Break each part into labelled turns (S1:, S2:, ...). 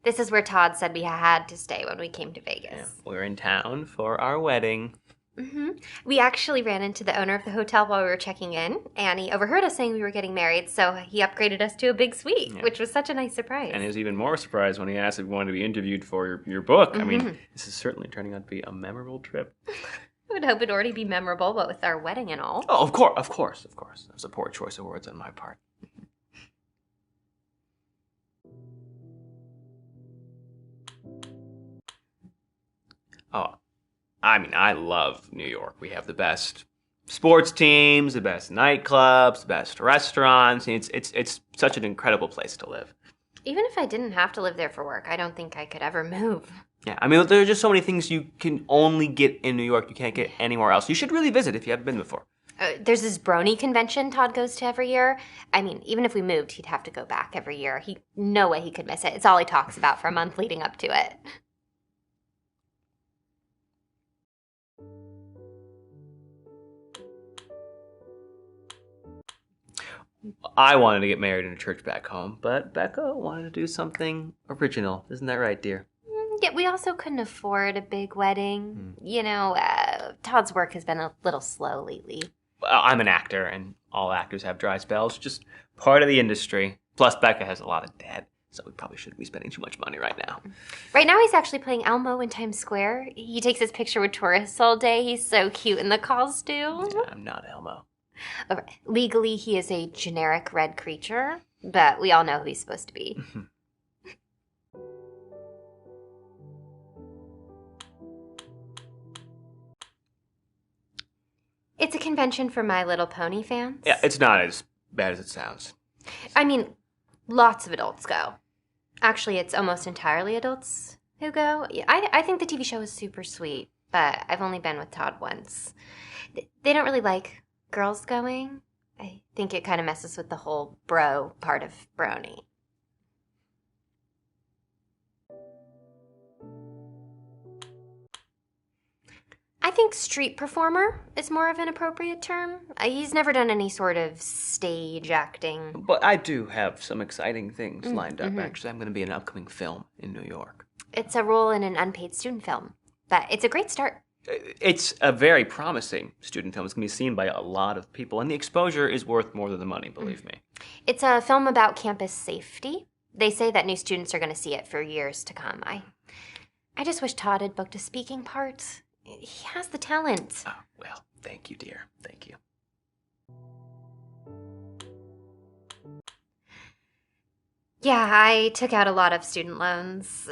S1: This is where Todd said we had to stay when we came to Vegas.
S2: Yeah, we're in town for our wedding.
S1: We actually ran into the owner of the hotel while we were checking in, and he overheard us saying we were getting married, so he upgraded us to a big suite, which was such a nice surprise.
S2: And he was even more surprised when he asked if we wanted to be interviewed for your book. I mean, this is certainly turning out to be a memorable trip.
S1: I would hope it'd already be memorable, what with our wedding and all.
S2: Oh, of course. That was a poor choice of words on my part. Oh, I mean, I love New York. We have the best sports teams, the best nightclubs, the best restaurants. It's such an incredible place to live.
S1: Even if I didn't have to live there for work, I don't think I could ever move.
S2: Yeah, I mean, there are just so many things you can only get in New York you can't get anywhere else. You should really visit if you haven't been before.
S1: There's this brony convention Todd goes to every year. I mean, even if we moved, he'd have to go back every year. No way he could miss it. It's all he talks about for a month leading up to it.
S2: I wanted to get married in a church back home, but Becca wanted to do something original. Isn't that right, dear?
S1: Yeah, we also couldn't afford a big wedding. You know, Todd's work has been a little slow lately.
S2: I'm an actor, and all actors have dry spells. Just part of the industry. Plus, Becca has a lot of debt, so we probably shouldn't be spending too much money right now.
S1: Right now, he's actually playing Elmo in Times Square. He takes his picture with tourists all day. He's so cute in the costume.
S2: Yeah, I'm not Elmo.
S1: Legally, he is a generic red creature, but we all know who he's supposed to be. It's a convention for My Little Pony fans.
S2: Yeah, it's not as bad as it sounds.
S1: I mean, lots of adults go. Actually, it's almost entirely adults who go. I think the TV show is super sweet, but I've only been with Todd once. They don't really like girls going. I think it kind of messes with the whole bro part of brony. I think street performer is more of an appropriate term. He's never done any sort of stage acting.
S2: But I do have some exciting things lined up, actually. I'm going to be in an upcoming film in New York.
S1: It's a role in an unpaid student film, but it's a great start.
S2: It's a very promising student film. It's going to be seen by a lot of people, and the exposure is worth more than the money, believe me.
S1: It's a film about campus safety. They say that new students are going to see it for years to come. I just wish Todd had booked a speaking part. He has the talent.
S2: Oh, well, thank you, dear. Thank you.
S1: Yeah, I took out a lot of student loans.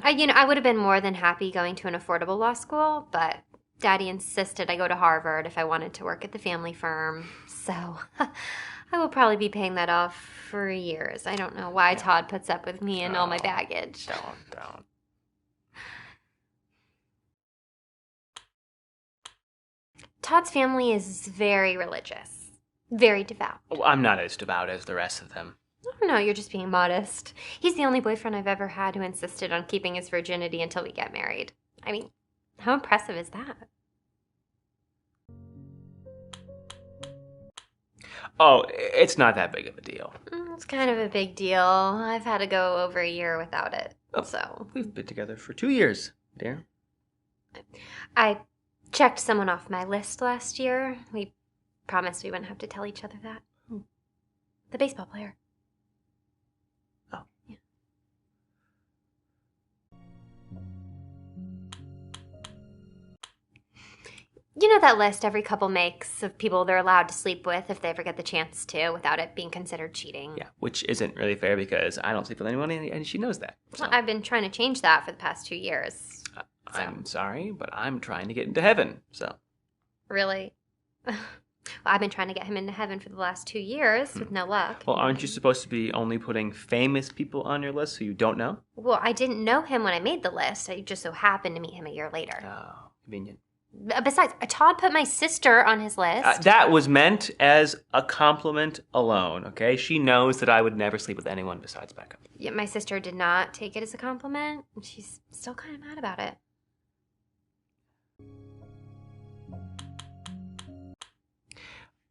S1: I would have been more than happy going to an affordable law school, but Daddy insisted I go to Harvard if I wanted to work at the family firm. So I will probably be paying that off for years. I don't know why Todd puts up with me and all my baggage.
S2: Don't.
S1: Todd's family is very religious, very devout.
S2: Well, I'm not as devout as the rest of them.
S1: Oh, no, you're just being modest. He's the only boyfriend I've ever had who insisted on keeping his virginity until we get married. I mean, how impressive is that?
S2: Oh, it's not that big of a deal.
S1: It's kind of a big deal. I've had to go over a year without it,
S2: Oh,
S1: so.
S2: We've been together for 2 years, dear.
S1: I checked someone off my list last year. We promised we wouldn't have to tell each other that. The baseball player.
S2: Oh.
S1: Yeah. You know that list every couple makes of people they're allowed to sleep with if they ever get the chance to without it being considered cheating?
S2: Yeah, which isn't really fair because I don't sleep with anyone and she knows that. So.
S1: Well, I've been trying to change that for the past 2 years.
S2: I'm sorry, but I'm trying to get into heaven, so.
S1: Really? Well, I've been trying to get him into heaven for the last 2 years with no luck.
S2: Well, aren't you supposed to be only putting famous people on your list who you don't know?
S1: Well, I didn't know him when I made the list. I just so happened to meet him a year later.
S2: Oh, convenient.
S1: Besides, Todd put my sister on his list.
S2: That was meant as a compliment alone, okay? She knows that I would never sleep with anyone besides Becca.
S1: Yeah, my sister did not take it as a compliment. She's still kind of mad about it.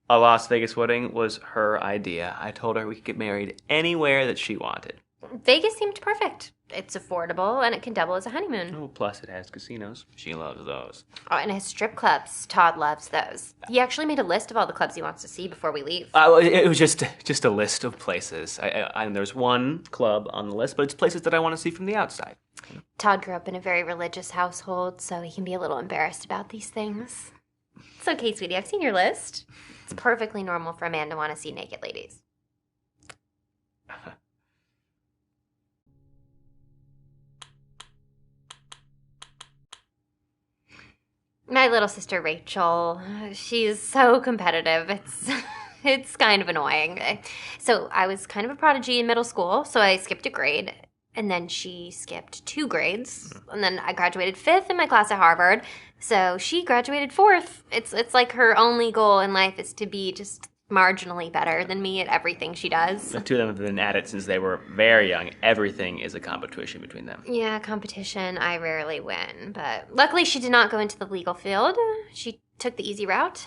S2: A Las Vegas wedding was her idea. I told her we could get married anywhere that she wanted.
S1: Vegas seemed perfect. It's affordable and it can double as a honeymoon.
S2: Oh, plus it has casinos. She loves those.
S1: Oh, and it has strip clubs. Todd loves those. He actually made a list of all the clubs he wants to see before we leave.
S2: It was just a list of places. And there's one club on the list, but it's places that I want to see from the outside.
S1: Todd grew up in a very religious household, so he can be a little embarrassed about these things. It's okay, sweetie. I've seen your list. It's perfectly normal for a man to want to see naked ladies. My little sister Rachel, she's so competitive. It's kind of annoying. So I was kind of a prodigy in middle school, so I skipped a grade. And then she skipped 2 grades. And then I graduated 5th in my class at Harvard. So she graduated 4th. It's like her only goal in life is to be just marginally better than me at everything she does.
S2: The two of them have been at it since they were very young. Everything is a competition between them.
S1: Yeah, competition. I rarely win. But luckily she did not go into the legal field. She took the easy route.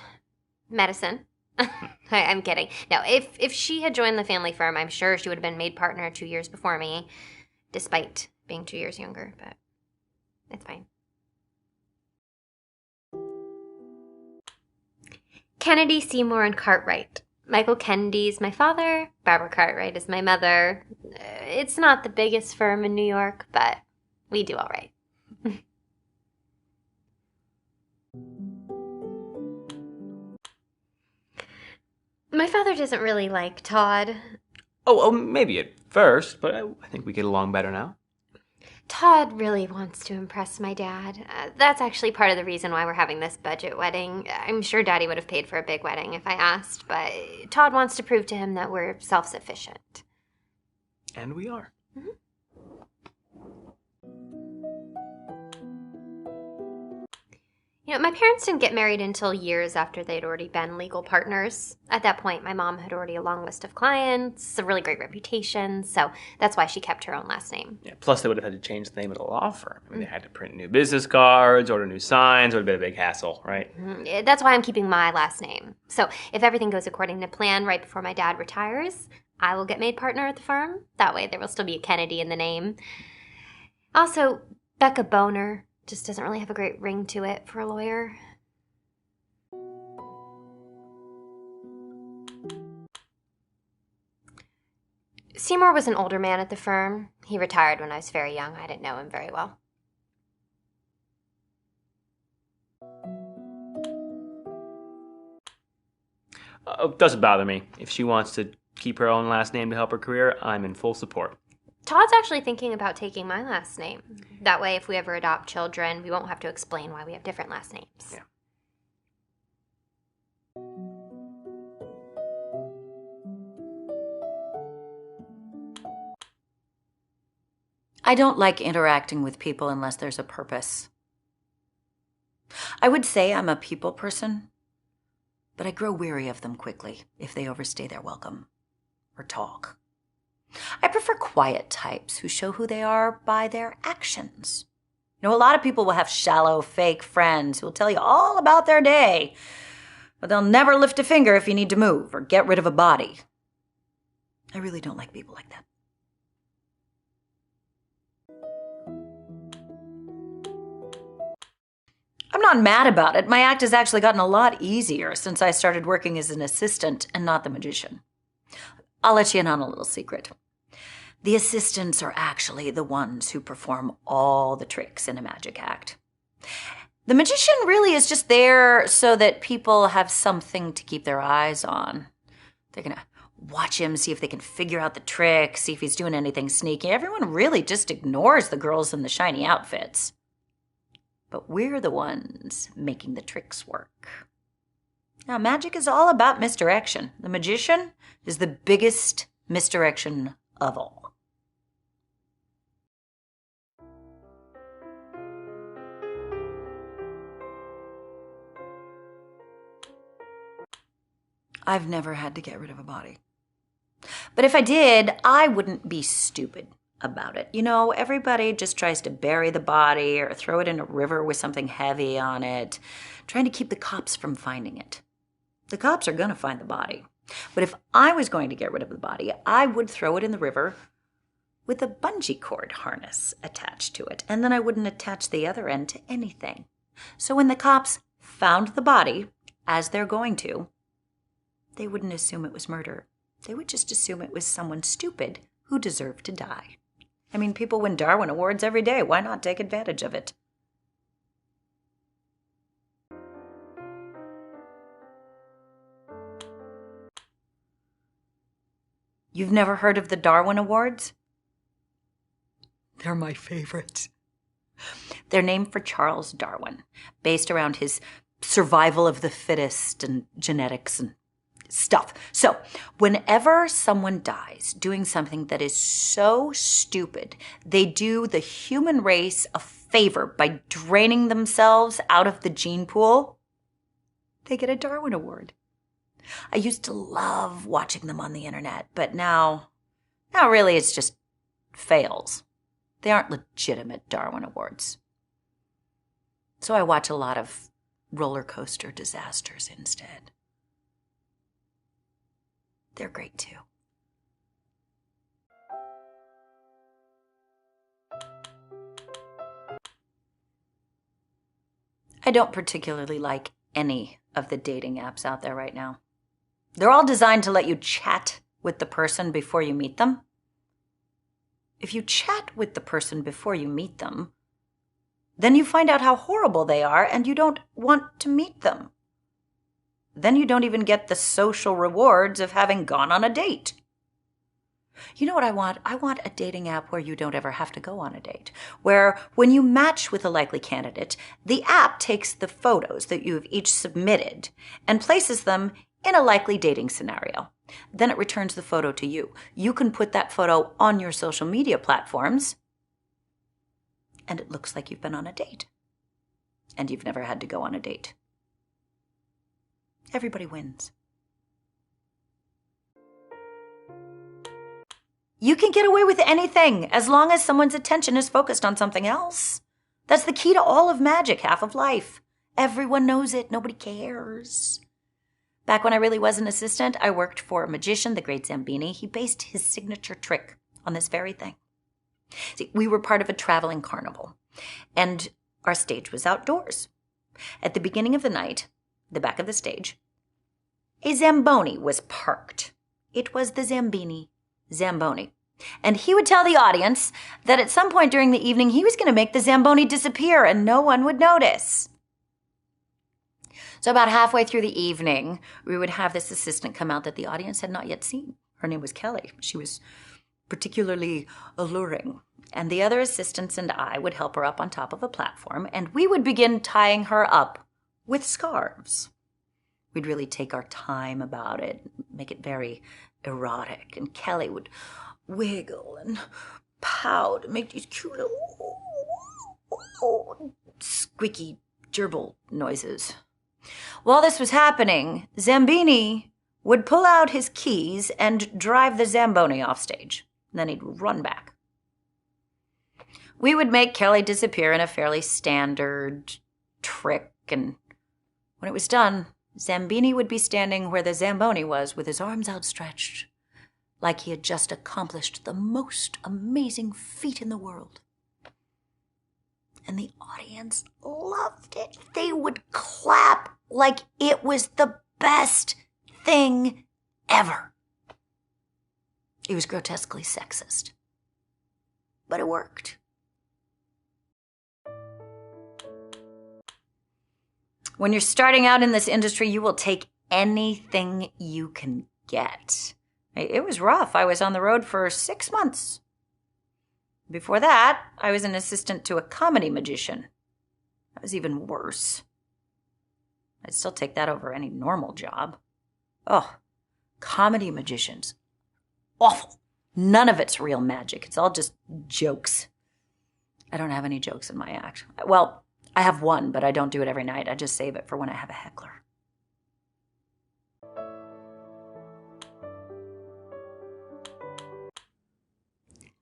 S1: Medicine. I'm kidding. No, if she had joined the family firm, I'm sure she would have been made partner 2 years before me, despite being 2 years younger, but it's fine. Kennedy, Seymour, and Cartwright. Michael Kennedy's my father. Barbara Cartwright is my mother. It's not the biggest firm in New York, but we do all right. My father doesn't really like Todd.
S2: Oh, maybe at first, but I think we get along better now.
S1: Todd really wants to impress my dad. That's actually part of the reason why we're having this budget wedding. I'm sure Daddy would have paid for a big wedding if I asked, but Todd wants to prove to him that we're self-sufficient.
S2: And we are.
S1: Mm-hmm. You know, my parents didn't get married until years after they'd already been legal partners. At that point, my mom had already a long list of clients, a really great reputation, so that's why she kept her own last name.
S2: Yeah, plus they would have had to change the name of the law firm. I mean, they had to print new business cards, order new signs. It would have been a big hassle, right?
S1: Mm-hmm. That's why I'm keeping my last name. So if everything goes according to plan right before my dad retires, I will get made partner at the firm. That way there will still be a Kennedy in the name. Also, Becca Boner just doesn't really have a great ring to it for a lawyer. Seymour was an older man at the firm. He retired when I was very young. I didn't know him very well.
S2: It doesn't bother me. If she wants to keep her own last name to help her career, I'm in full support.
S1: Todd's actually thinking about taking my last name. That way, if we ever adopt children, we won't have to explain why we have different last names.
S2: Yeah.
S3: I don't like interacting with people unless there's a purpose. I would say I'm a people person, but I grow weary of them quickly if they overstay their welcome or talk. I prefer quiet types who show who they are by their actions. You know, a lot of people will have shallow, fake friends who will tell you all about their day, but they'll never lift a finger if you need to move or get rid of a body. I really don't like people like that. I'm not mad about it. My act has actually gotten a lot easier since I started working as an assistant and not the magician. I'll let you in on a little secret. The assistants are actually the ones who perform all the tricks in a magic act. The magician really is just there so that people have something to keep their eyes on. They're going to watch him, see if they can figure out the trick, see if he's doing anything sneaky. Everyone really just ignores the girls in the shiny outfits. But we're the ones making the tricks work. Now, magic is all about misdirection. The magician is the biggest misdirection of all. I've never had to get rid of a body. But if I did, I wouldn't be stupid about it. You know, everybody just tries to bury the body or throw it in a river with something heavy on it, trying to keep the cops from finding it. The cops are going to find the body. But if I was going to get rid of the body, I would throw it in the river with a bungee cord harness attached to it, and then I wouldn't attach the other end to anything. So when the cops found the body, as they're going to, they wouldn't assume it was murder. They would just assume it was someone stupid who deserved to die. I mean, people win Darwin Awards every day. Why not take advantage of it? You've never heard of the Darwin Awards? They're my favorite. They're named for Charles Darwin, based around his survival of the fittest and genetics and stuff. So, whenever someone dies doing something that is so stupid, they do the human race a favor by draining themselves out of the gene pool, they get a Darwin Award. I used to love watching them on the internet, but now really it's just fails. They aren't legitimate Darwin Awards. So I watch a lot of roller coaster disasters instead. They're great too. I don't particularly like any of the dating apps out there right now. They're all designed to let you chat with the person before you meet them. If you chat with the person before you meet them, then you find out how horrible they are and you don't want to meet them. Then you don't even get the social rewards of having gone on a date. You know what I want? I want a dating app where you don't ever have to go on a date. Where when you match with a likely candidate, the app takes the photos that you've each submitted and places them in a likely dating scenario. Then it returns the photo to you. You can put that photo on your social media platforms, and it looks like you've been on a date. And you've never had to go on a date. Everybody wins. You can get away with anything as long as someone's attention is focused on something else. That's the key to all of magic, half of life. Everyone knows it. Nobody cares. Back when I really was an assistant, I worked for a magician, the great Zambini. He based his signature trick on this very thing. See, we were part of a traveling carnival, and our stage was outdoors. At the beginning of the night, the back of the stage, a Zamboni was parked. It was the Zambini Zamboni. And he would tell the audience that at some point during the evening, he was going to make the Zamboni disappear and no one would notice. So about halfway through the evening, we would have this assistant come out that the audience had not yet seen. Her name was Kelly. She was particularly alluring. And the other assistants and I would help her up on top of a platform, and we would begin tying her up with scarves. We'd really take our time about it, make it very erotic. And Kelly would wiggle and pout and make these cute little squeaky gerbil noises. While this was happening, Zambini would pull out his keys and drive the Zamboni off stage. Then he'd run back. We would make Kelly disappear in a fairly standard trick, and when it was done, Zambini would be standing where the Zamboni was with his arms outstretched, like he had just accomplished the most amazing feat in the world. And the audience loved it. They would clap like it was the best thing ever. It was grotesquely sexist, but it worked. When you're starting out in this industry, you will take anything you can get. It was rough. I was on the road for 6 months. Before that, I was an assistant to a comedy magician. That was even worse. I'd still take that over any normal job. Oh, comedy magicians. Awful. None of it's real magic. It's all just jokes. I don't have any jokes in my act. Well, I have one, but I don't do it every night. I just save it for when I have a heckler.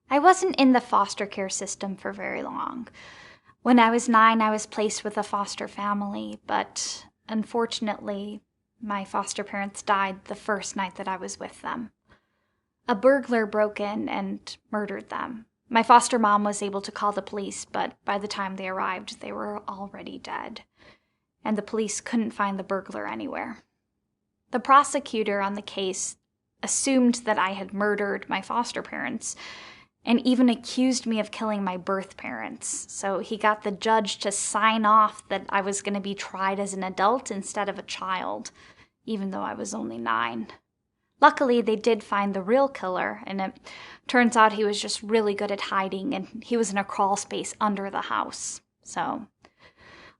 S4: I wasn't in the foster care system for very long. When I was 9, I was placed with a foster family, but unfortunately, my foster parents died the first night that I was with them. A burglar broke in and murdered them. My foster mom was able to call the police, but by the time they arrived, they were already dead. And the police couldn't find the burglar anywhere. The prosecutor on the case assumed that I had murdered my foster parents and even accused me of killing my birth parents. So he got the judge to sign off that I was going to be tried as an adult instead of a child, even though I was only 9. Luckily, they did find the real killer, and it turns out he was just really good at hiding, and he was in a crawl space under the house. So,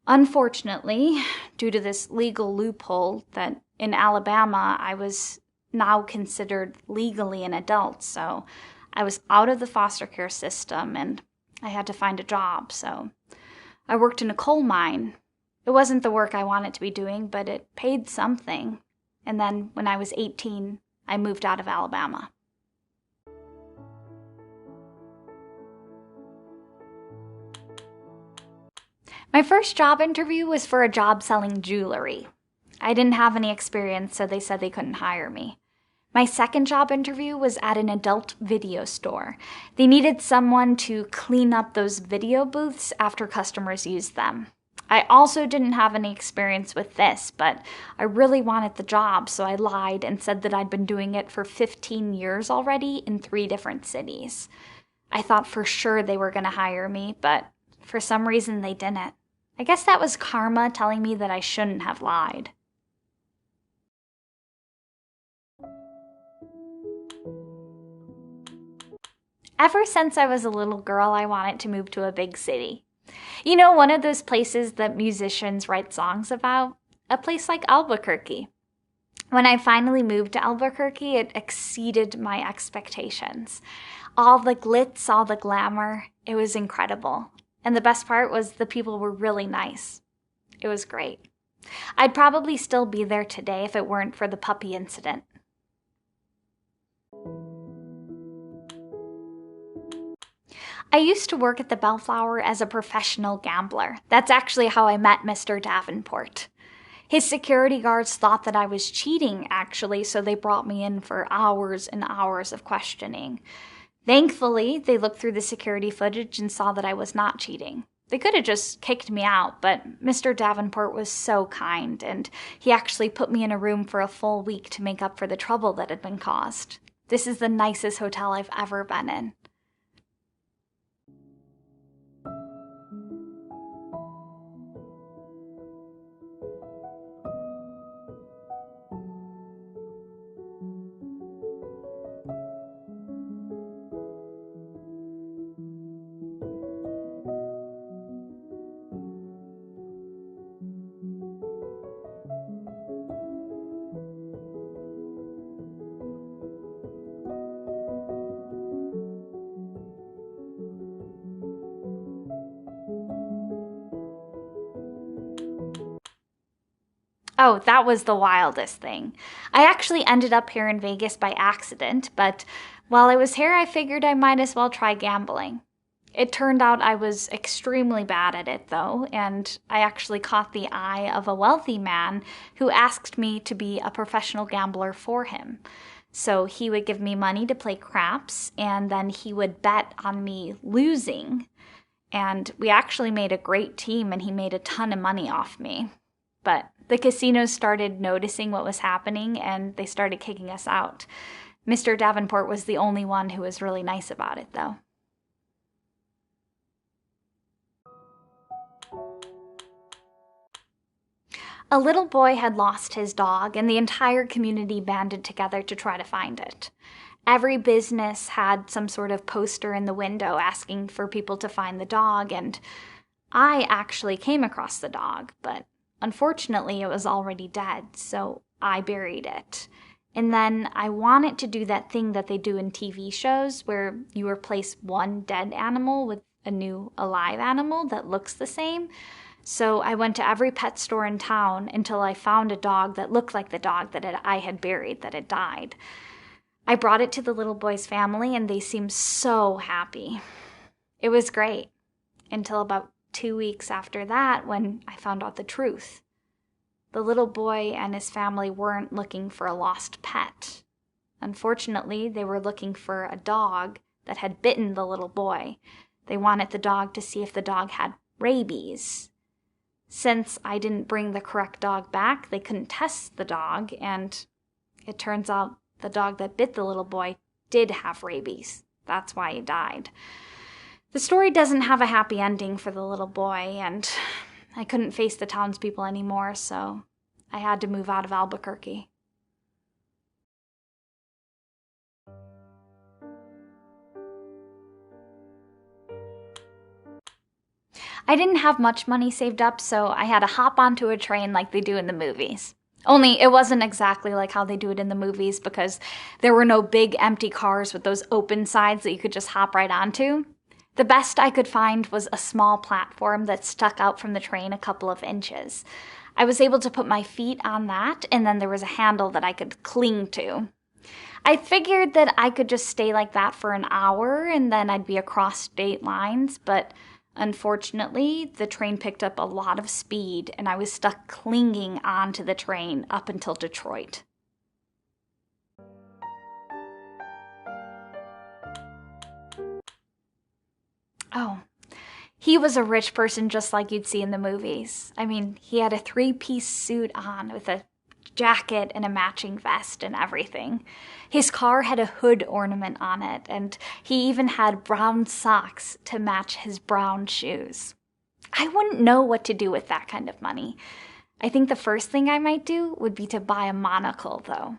S4: unfortunately, due to this legal loophole that in Alabama, I was now considered legally an adult, so I was out of the foster care system, and I had to find a job, so I worked in a coal mine. It wasn't the work I wanted to be doing, but it paid something. And then when I was 18, I moved out of Alabama. My first job interview was for a job selling jewelry. I didn't have any experience, so they said they couldn't hire me. My second job interview was at an adult video store. They needed someone to clean up those video booths after customers used them. I also didn't have any experience with this, but I really wanted the job, so I lied and said that I'd been doing it for 15 years already in 3 different cities. I thought for sure they were going to hire me, but for some reason they didn't. I guess that was karma telling me that I shouldn't have lied. Ever since I was a little girl, I wanted to move to a big city. You know, one of those places that musicians write songs about? A place like Albuquerque. When I finally moved to Albuquerque, it exceeded my expectations. All the glitz, all the glamour, it was incredible. And the best part was the people were really nice. It was great. I'd probably still be there today if it weren't for the puppy incident. I used to work at the Bellflower as a professional gambler. That's actually how I met Mr. Davenport. His security guards thought that I was cheating, actually, so they brought me in for hours and hours of questioning. Thankfully, they looked through the security footage and saw that I was not cheating. They could have just kicked me out, but Mr. Davenport was so kind, and he actually put me in a room for a full week to make up for the trouble that had been caused. This is the nicest hotel I've ever been in. Oh, that was the wildest thing. I actually ended up here in Vegas by accident, but while I was here, I figured I might as well try gambling. It turned out I was extremely bad at it, though, and I actually caught the eye of a wealthy man who asked me to be a professional gambler for him. So he would give me money to play craps, and then he would bet on me losing. And we actually made a great team, and he made a ton of money off me. But the casinos started noticing what was happening, and they started kicking us out. Mr. Davenport was the only one who was really nice about it, though. A little boy had lost his dog, and the entire community banded together to try to find it. Every business had some sort of poster in the window asking for people to find the dog, and I actually came across the dog, but unfortunately it was already dead, so I buried it. And then I wanted to do that thing that they do in TV shows where you replace one dead animal with a new alive animal that looks the same. So I went to every pet store in town until I found a dog that looked like the dog that I had buried, that had died. I brought it to the little boy's family, and they seemed so happy. It was great, until about 2 weeks after that when I found out the truth. The little boy and his family weren't looking for a lost pet. Unfortunately, they were looking for a dog that had bitten the little boy. They wanted the dog to see if the dog had rabies. Since I didn't bring the correct dog back, they couldn't test the dog, and it turns out the dog that bit the little boy did have rabies. That's why he died. The story doesn't have a happy ending for the little boy, and I couldn't face the townspeople anymore, so I had to move out of Albuquerque. I didn't have much money saved up, so I had to hop onto a train like they do in the movies. Only it wasn't exactly like how they do it in the movies because there were no big empty cars with those open sides that you could just hop right onto. The best I could find was a small platform that stuck out from the train a couple of inches. I was able to put my feet on that, and then there was a handle that I could cling to. I figured that I could just stay like that for an hour and then I'd be across state lines, but unfortunately, the train picked up a lot of speed and I was stuck clinging onto the train up until Detroit. Oh, he was a rich person just like you'd see in the movies. I mean, he had a 3-piece suit on with a jacket and a matching vest and everything. His car had a hood ornament on it, and he even had brown socks to match his brown shoes. I wouldn't know what to do with that kind of money. I think the first thing I might do would be to buy a monocle, though.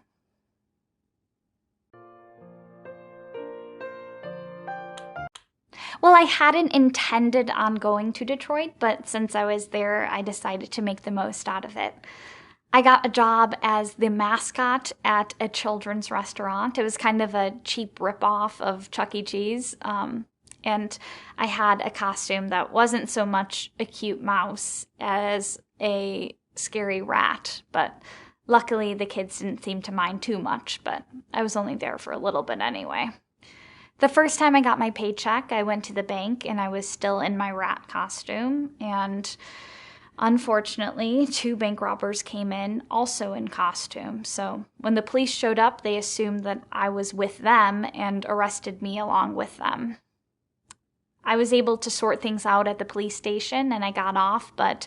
S4: Well, I hadn't intended on going to Detroit, but since I was there, I decided to make the most out of it. I got a job as the mascot at a children's restaurant. It was kind of a cheap ripoff of Chuck E. Cheese. And I had a costume that wasn't so much a cute mouse as a scary rat. But luckily, the kids didn't seem to mind too much, but I was only there for a little bit anyway. The first time I got my paycheck, I went to the bank and I was still in my rat costume, and unfortunately, 2 bank robbers came in, also in costume. So when the police showed up, they assumed that I was with them and arrested me along with them. I was able to sort things out at the police station and I got off, but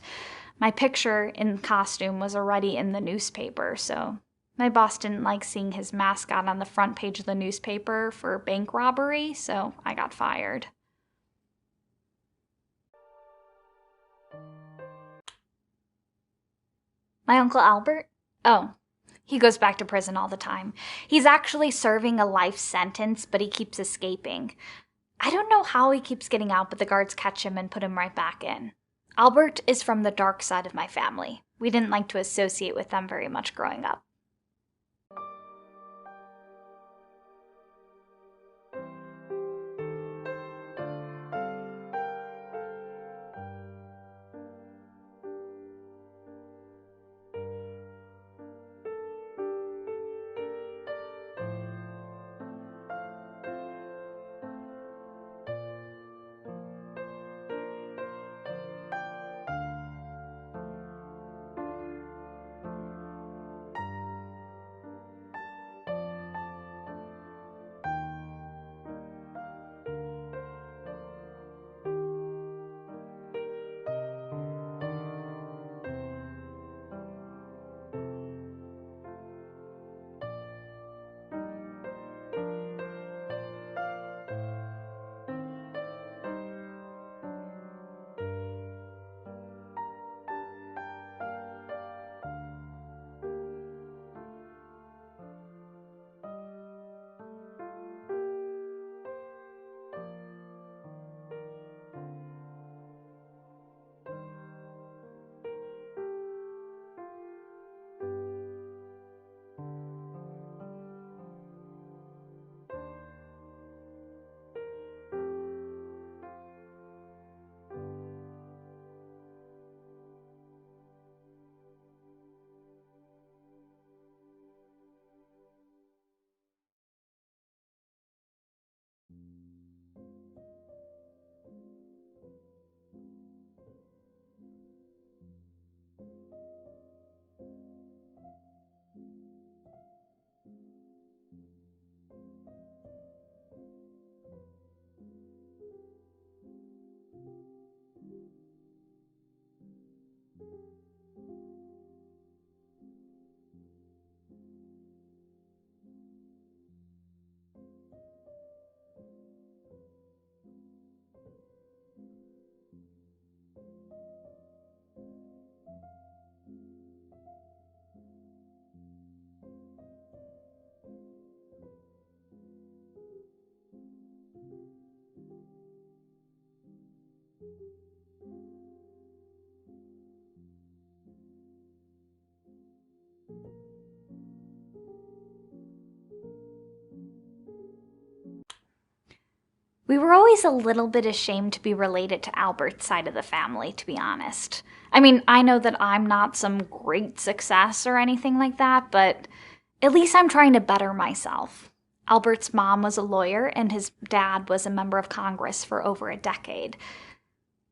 S4: my picture in costume was already in the newspaper, so my boss didn't like seeing his mascot on the front page of the newspaper for bank robbery, so I got fired. My Uncle Albert? Oh, he goes back to prison all the time. He's actually serving a life sentence, but he keeps escaping. I don't know how he keeps getting out, but the guards catch him and put him right back in. Albert is from the dark side of my family. We didn't like to associate with them very much growing up. We were always a little bit ashamed to be related to Albert's side of the family, to be honest. I mean, I know that I'm not some great success or anything like that, but at least I'm trying to better myself. Albert's mom was a lawyer, and his dad was a member of Congress for over a decade.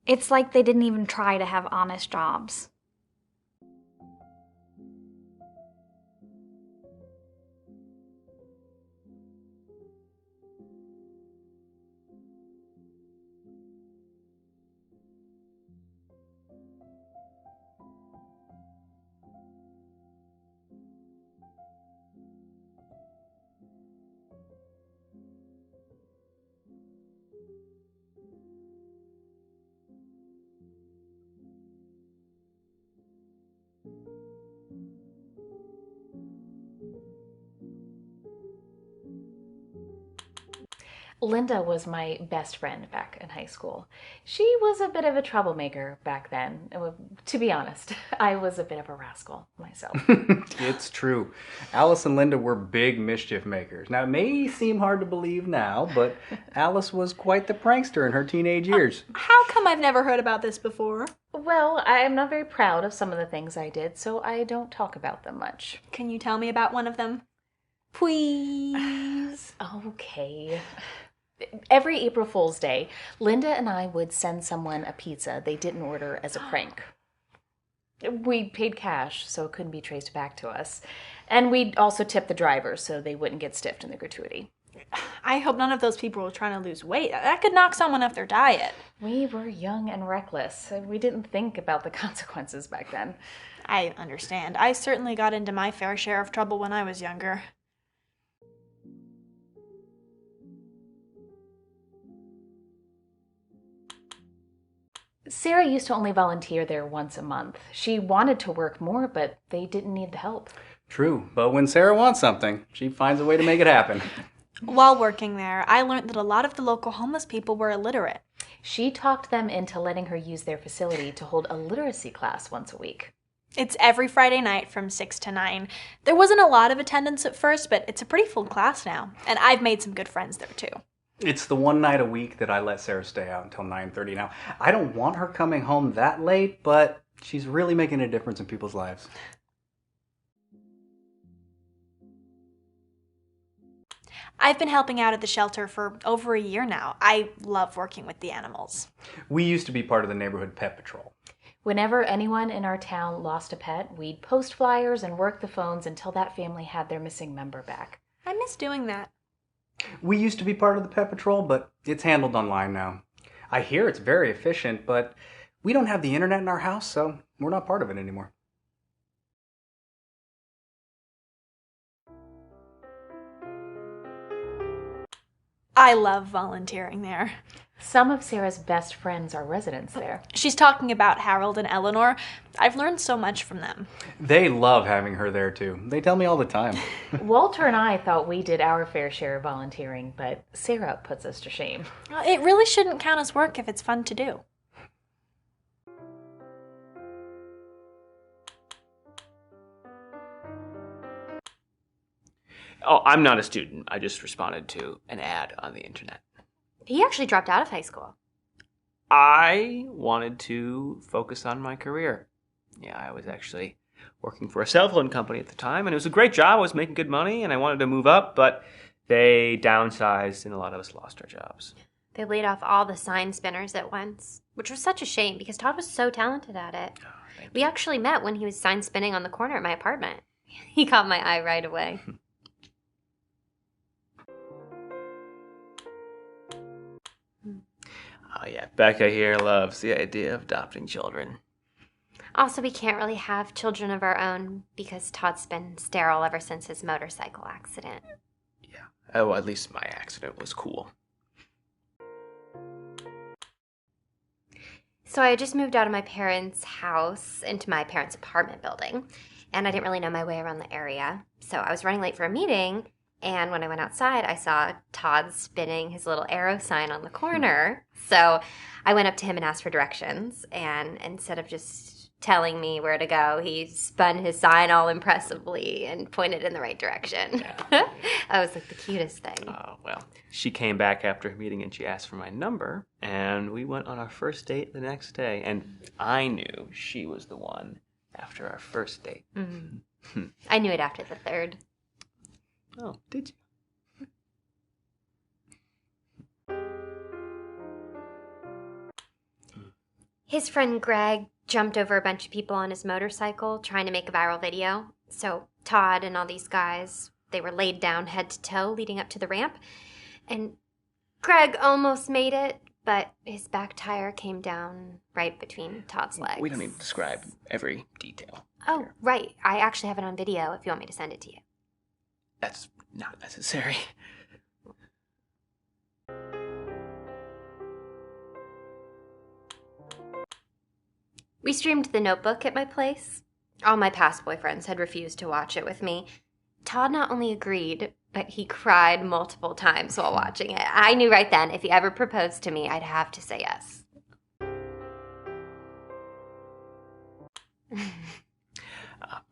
S4: It's like they didn't even try to have honest jobs.
S5: Linda was my best friend back in high school. She was a bit of a troublemaker back then. To be honest, I was a bit of a rascal myself.
S6: It's true. Alice and Linda were big mischief makers. Now, it may seem hard to believe now, but Alice was quite the prankster in her teenage years.
S7: How come I've never heard about this before?
S5: Well, I am not very proud of some of the things I did, so I don't talk about them much.
S7: Can you tell me about one of them? Please.
S5: Okay. Every April Fool's Day, Linda and I would send someone a pizza they didn't order as a prank. We paid cash, so it couldn't be traced back to us. And we'd also tip the drivers so they wouldn't get stiffed in the gratuity.
S7: I hope none of those people were trying to lose weight. That could knock someone off their diet.
S5: We were young and reckless. We didn't think about the consequences back then.
S7: I understand. I certainly got into my fair share of trouble when I was younger.
S5: Sarah used to only volunteer there once a month. She wanted to work more, but they didn't need the help.
S6: True, but when Sarah wants something, she finds a way to make it happen.
S7: While working there, I learned that a lot of the local homeless people were illiterate.
S5: She talked them into letting her use their facility to hold a literacy class once a week.
S7: It's every Friday night from 6 to 9. There wasn't a lot of attendance at first, but it's a pretty full class now, and I've made some good friends there too.
S6: It's the one night a week that I let Sarah stay out until 9:30. Now, I don't want her coming home that late, but she's really making a difference in people's lives.
S7: I've been helping out at the shelter for over a year now. I love working with the animals.
S6: We used to be part of the neighborhood pet patrol.
S5: Whenever anyone in our town lost a pet, we'd post flyers and work the phones until that family had their missing member back.
S7: I miss doing that.
S6: We used to be part of the pet patrol, but it's handled online now. I hear it's very efficient, but we don't have the internet in our house, so we're not part of it anymore.
S7: I love volunteering there.
S5: Some of Sarah's best friends are residents there.
S7: She's talking about Harold and Eleanor. I've learned so much from them.
S6: They love having her there, too. They tell me all the time.
S5: Walter and I thought we did our fair share of volunteering, but Sarah puts us to shame.
S7: It really shouldn't count as work if it's fun to do.
S2: Oh, I'm not a student. I just responded to an ad on the internet.
S1: He actually dropped out of high school.
S2: I wanted to focus on my career. Yeah, I was actually working for a cell phone company at the time, and it was a great job. I was making good money, and I wanted to move up, but they downsized, and a lot of us lost our jobs.
S1: They laid off all the sign spinners at once, which was such a shame because Todd was so talented at it.
S2: Oh,
S1: We actually met when he was sign spinning on the corner at my apartment. He caught my eye right away.
S2: Oh yeah, Becca here loves the idea of adopting children.
S1: Also, we can't really have children of our own because Todd's been sterile ever since his motorcycle accident.
S2: Yeah. Oh, at least my accident was cool.
S1: So I just moved out of my parents' house into my parents' apartment building, and I didn't really know my way around the area. So I was running late for a meeting, And when I went outside, I saw Todd spinning his little arrow sign on the corner. So I went up to him and asked for directions. And instead of just telling me where to go, he spun his sign all impressively and pointed in the right direction.
S2: Yeah.
S1: That was like the cutest thing.
S2: Oh, well, she came back after her meeting and she asked for my number, and we went on our first date the next day. And I knew she was the one after our first date.
S1: Mm-hmm. I knew it after the third.
S2: Oh, did you?
S1: His friend Greg jumped over a bunch of people on his motorcycle trying to make a viral video. So Todd and all these guys, they were laid down head to toe leading up to the ramp. And Greg almost made it, but his back tire came down right between Todd's legs.
S2: We don't need to describe every detail.
S1: Oh, right. I actually have it on video if you want me to send it to you.
S2: That's not necessary.
S1: We streamed The Notebook at my place. All my past boyfriends had refused to watch it with me. Todd not only agreed, but he cried multiple times while watching it. I knew right then if he ever proposed to me, I'd have to say yes.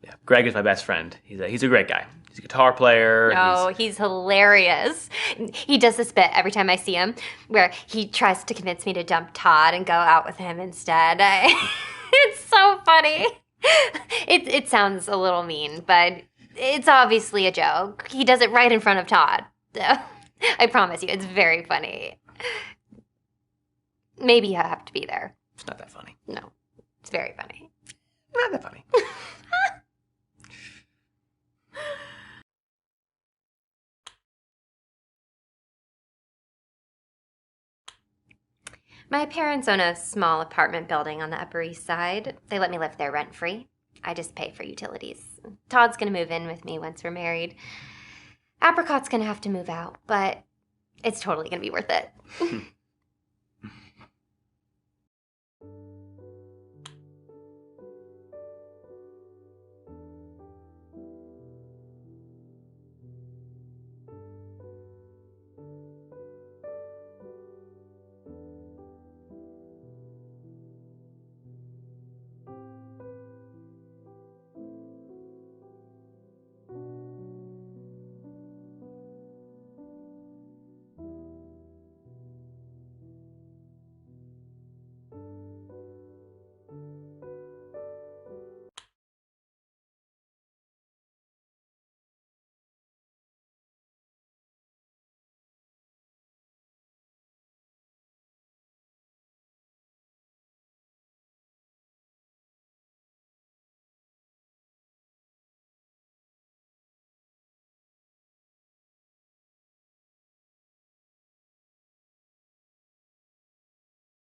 S2: Yeah. Greg is my best friend. He's a great guy. He's a guitar player.
S1: Oh, he's hilarious. He does this bit every time I see him where he tries to convince me to dump Todd and go out with him instead. It's so funny. It sounds a little mean, but it's obviously a joke. He does it right in front of Todd. I promise you, it's very funny. Maybe you have to be there.
S2: It's not that funny.
S1: No, it's very funny.
S2: Not that funny.
S1: My parents own a small apartment building on the Upper East Side. They let me live there rent-free. I just pay for utilities. Todd's going to move in with me once we're married. Apricot's going to have to move out, but it's totally going to be worth it.